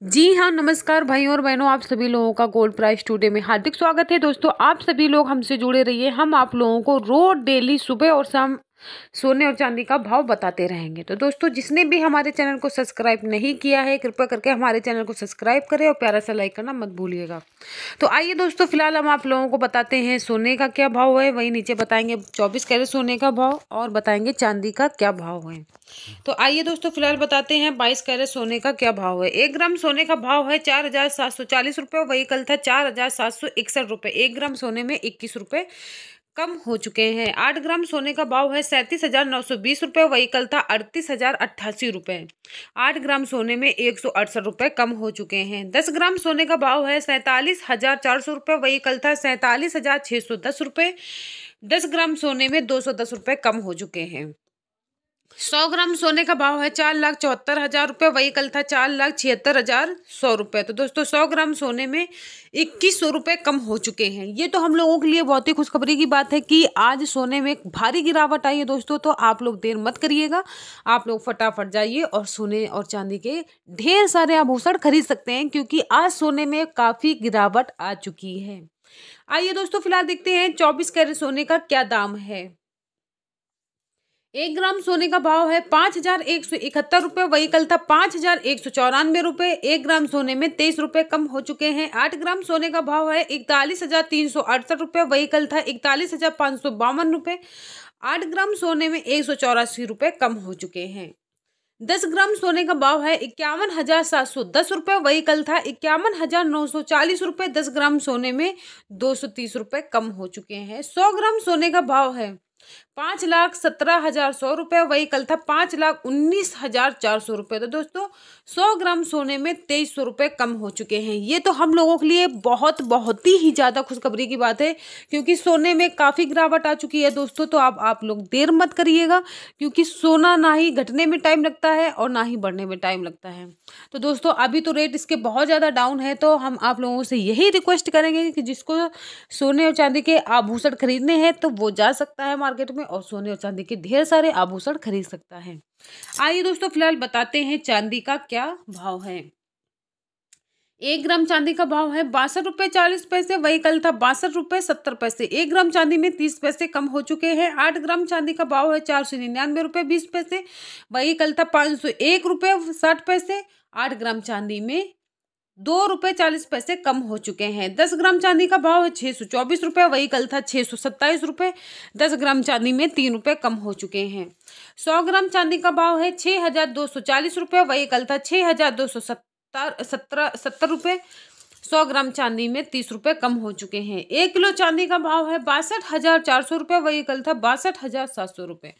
जी हाँ, नमस्कार भाइयों और बहनों, आप सभी लोगों का गोल्ड प्राइस टुडे में हार्दिक स्वागत है। दोस्तों, आप सभी लोग हमसे जुड़े रहिए। हम आप लोगों को रोज डेली सुबह और शाम सोने और चांदी का भाव बताते रहेंगे। तो दोस्तों, जिसने भी हमारे चैनल को सब्सक्राइब नहीं किया है, कृपया करके हमारे चैनल को सब्सक्राइब करें और प्यारा सा लाइक करना मत भूलिएगा। तो आइए दोस्तों, फिलहाल हम आप लोगों को बताते हैं सोने का क्या भाव है। वहीं नीचे बताएंगे 24 कैरेट सोने का भाव और बताएंगे चांदी का क्या भाव है। तो आइए दोस्तों, फिलहाल बताते हैं 22 कैरेट सोने का क्या भाव है। 1 ग्राम सोने का भाव है 4,740 रुपये। वही कल था 4,761 रुपये। 1 ग्राम सोने में 21 रुपये कम हो चुके हैं। 8 ग्राम सोने का भाव है 37,920 रुपये। वही कल था 38,088 रुपये। 8 ग्राम सोने में 168 रुपये कम हो चुके हैं। 10 ग्राम सोने का भाव है 47,400 रुपये। वही कल था 47,610 रुपये। 10 ग्राम सोने में 210 रुपये कम हो चुके हैं। 100 ग्राम सोने का भाव है 4,74,000 रुपये। वही कल था 4,76,100 रुपये। तो दोस्तों, 100 ग्राम सोने में 2,100 रुपये कम हो चुके हैं। ये तो हम लोगों के लिए बहुत ही खुशखबरी की बात है कि आज सोने में एक भारी गिरावट आई है दोस्तों। तो आप लोग देर मत करिएगा, आप लोग फटाफट जाइए और सोने और चांदी के ढेर सारे आभूषण खरीद सकते हैं, क्योंकि आज सोने में काफ़ी गिरावट आ चुकी है। आइए दोस्तों, फिलहाल देखते हैं 24 कैरेट सोने का क्या दाम है। 1 ग्राम सोने का भाव है 5,171 रुपये। वही कल था 5,194 रुपये। 1 ग्राम सोने में 23 रुपये कम हो चुके हैं। 8 ग्राम सोने का भाव है 41,368 रुपये। वही कल था 41,552 रुपये। 8 ग्राम सोने में 184 रुपये कम हो चुके हैं। 10 ग्राम सोने का भाव है 51,710 रुपये। वही कल था 51,940 रुपये। 10 ग्राम सोने में 230 रुपये कम हो चुके हैं। 100 ग्राम सोने का भाव है 5,17,100 रुपये। वही कल था 5,19,400 रुपये। तो दोस्तों, 100 ग्राम सोने में 2,300 रुपये कम हो चुके हैं। ये तो हम लोगों के लिए बहुत ही ज़्यादा खुशखबरी की बात है, क्योंकि सोने में काफ़ी गिरावट आ चुकी है दोस्तों। तो आप लोग देर मत करिएगा, क्योंकि सोना ना ही घटने में टाइम लगता है और ना ही बढ़ने में टाइम लगता है। तो दोस्तों, अभी तो रेट इसके बहुत ज़्यादा डाउन है। तो हम आप लोगों से यही रिक्वेस्ट करेंगे कि जिसको सोने और चांदी के आभूषण खरीदने हैं तो वो जा सकता है मार्केट में और सोने और चांदी के ढेर सारे आभूषण खरीद सकता है। आइए दोस्तों, फिलहाल बताते हैं चांदी का क्या भाव है। 1 ग्राम चांदी का भाव है 62 रुपये 40 पैसे। वही कल था 62 रुपये 70 पैसे। 1 ग्राम चांदी में 30 पैसे कम हो चुके हैं। 8 ग्राम चांदी का भाव है 499 रुपये 20 पैसे। वही कल था 501 रुपये 60 पैसे। 8 ग्राम चांदी में 2 रुपये 40 पैसे कम हो चुके हैं। 10 ग्राम चांदी का भाव है 624 रुपये। वही कल था 627 रुपये। 10 ग्राम चांदी में 3 रुपये कम हो चुके हैं। 100 ग्राम चांदी का भाव है 6,240 रुपये। वही कल था 6,270 रुपये। 100 ग्राम चांदी में 30 रुपये कम हो चुके हैं। 1 किलो चांदी का भाव है 62,400 रुपये। वही कल था 62,700 रुपये।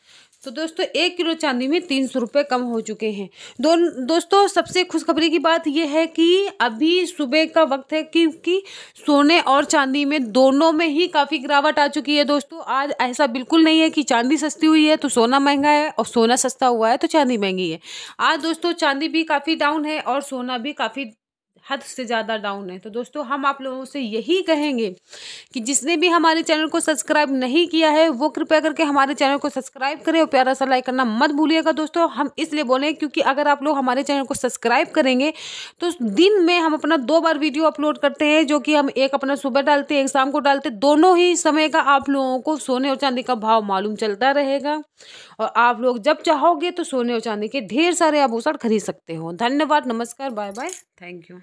तो दोस्तों, 1 किलो चांदी में 300 रुपये कम हो चुके हैं। दोस्तों, सबसे खुशखबरी की बात यह है कि अभी सुबह का वक्त है, क्योंकि सोने और चांदी में दोनों में ही काफ़ी गिरावट आ चुकी है दोस्तों। आज ऐसा बिल्कुल नहीं है कि चांदी सस्ती हुई है तो सोना महंगा है और सोना सस्ता हुआ है तो चांदी महंगी है। आज दोस्तों, चांदी भी काफ़ी डाउन है और सोना भी काफ़ी हद से ज़्यादा डाउन है। तो दोस्तों, हम आप लोगों से यही कहेंगे कि जिसने भी हमारे चैनल को सब्सक्राइब नहीं किया है वो कृपया करके हमारे चैनल को सब्सक्राइब करें और प्यारा सा लाइक करना मत भूलिएगा दोस्तों। हम इसलिए बोलें क्योंकि अगर आप लोग हमारे चैनल को सब्सक्राइब करेंगे तो दिन में हम अपना 2 बार वीडियो अपलोड करते हैं, जो कि हम एक अपना सुबह डालते हैं, एक शाम को डालते हैं। दोनों ही समय का आप लोगों को सोने और चांदी का भाव मालूम चलता रहेगा और आप लोग जब चाहोगे तो सोने और चांदी के ढेर सारे आभूषण खरीद सकते हो। धन्यवाद, नमस्कार, बाय बाय, थैंक यू।